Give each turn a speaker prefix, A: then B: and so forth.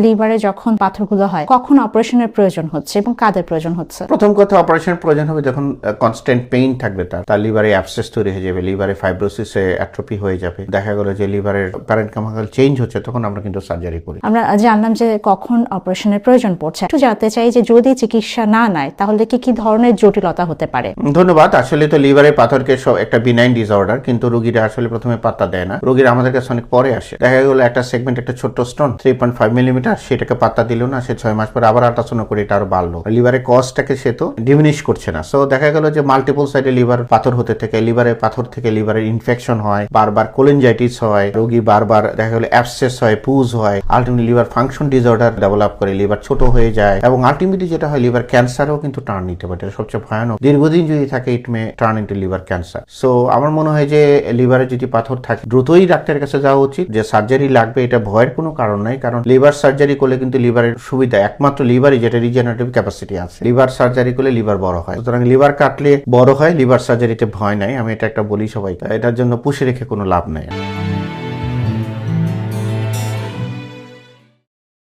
A: লিভারে যখন পাথরগুলো হয় কখন অপারেশনের প্রয়োজন হচ্ছে এবং কাদের প্রয়োজন হচ্ছে?
B: প্রথম কথা, অপারেশনের প্রয়োজন হবে যখন কনস্ট্যান্ট পেইন থাকবে, তার লিভারে অ্যাবসেস তৈরি হয়ে যাবে, লিভারে ফাইব্রোসিসে অ্যাট্রোফি হয়ে যাবে, দেখা গেল যে লিভারের প্যারেনকাইমাল চেঞ্জ হচ্ছে, তখন আমরা কিন্তু সার্জারি করি।
A: আমরা জানলাম যে কখন অপারেশনের প্রয়োজন পড়ছে, একটু জানতে চাই যে যদি চিকিৎসা না নেয় তাহলে কি কি ধরনের জটিলতা হতে পারে?
B: ধন্যবাদ। আসলে তো লিভারের পাথরকে একটা বিনাইন ডিসঅর্ডার, কিন্তু রোগীরা আসলে প্রথমে পাত্তা দেয় না। রোগীরা আমাদের কাছে অনেক পরে আসে, দেখা গেল একটা সেগমেন্ট, একটা ছোট্ট স্টোন 3.5 মিলিমিটার, সেটাকে পাত্তা দিল না, সে 6 মাস পরে আবার আল্ট্রাসাউন্ড করে এটা আরো বাড়লো, লিভারের কস্টটাকে সে তো ডিমিনিশ করছে না। সো দেখা গেল যে মাল্টিপল সাইডে লিভার পাথর হতে থেকে, লিভারের পাথর থেকে লিভারের ইনফেকশন হয়, বারবার কোলিনজাইটিস হয়, রোগী বারবার দেখা গেল অ্যাবসেস হয়, পুজ হয়, ultimately liver function disorder develop করে, লিভার ছোট হয়ে যায়, এবং আলটিমেটলি যেটা হয় লিভার ক্যান্সারও কিন্তু টার্ন নিতে পারে। এটা সবচেয়ে ভয়ানক, দীর্ঘদিন যদি থাকে it may turn into liver cancer. So আমার মনে হয় যে লিভারে যদি পাথর থাকে দ্রুতই ডাক্তারের কাছে যাওয়া উচিত। যে সার্জারি লাগবে এটা ভয়ের কোনো কারণ নাই, কারণ লিভার সার্জারি করলে কিন্তু লিভারের সুবিধা একমাত্র লিভারই, যেটা রিজেনারেটিভ ক্যাপাসিটি আছে। লিভার সার্জারি করলে লিভার বড় হয়, সুতরাং লিভার কাটলে বড় হয়, লিভার সার্জারিতে ভয় নাই। আমি এটা একটা বলি সবাইকে, এটার জন্য পুষে রেখে কোনো লাভ নাই।